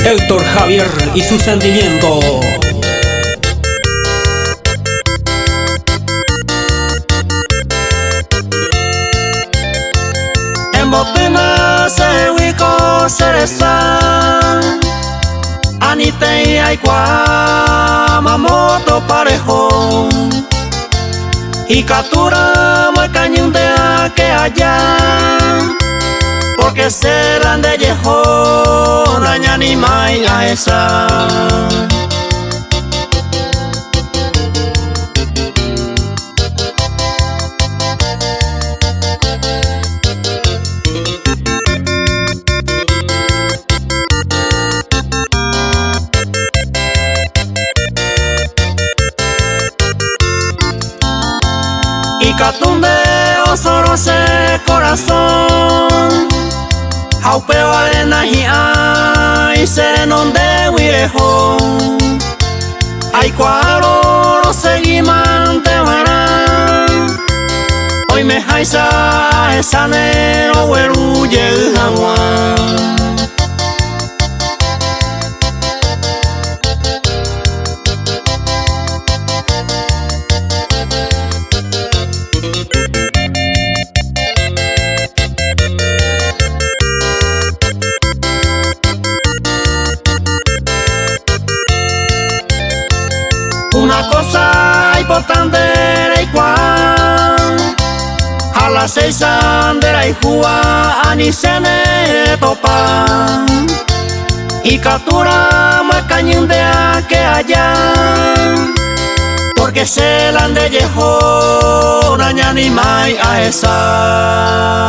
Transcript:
Héctor Javier y su sentimiento. En botina se huico cereza, anite y aikwa mamoto parejo, y captura muy cañón de que allá, porque se la de yejo daña ni mai a esa. Y catumbe osoro se corazón, haupeo arena y serenon de huirejo, ay cuaro lo seguimante varán, hoy me jaisa esa nero hueruye jaguán. Una cosa importante era igual, a las 6 andera y jua anisene topa, y captura más cañón de que allá, porque se la de yejo daña ni mai a esa.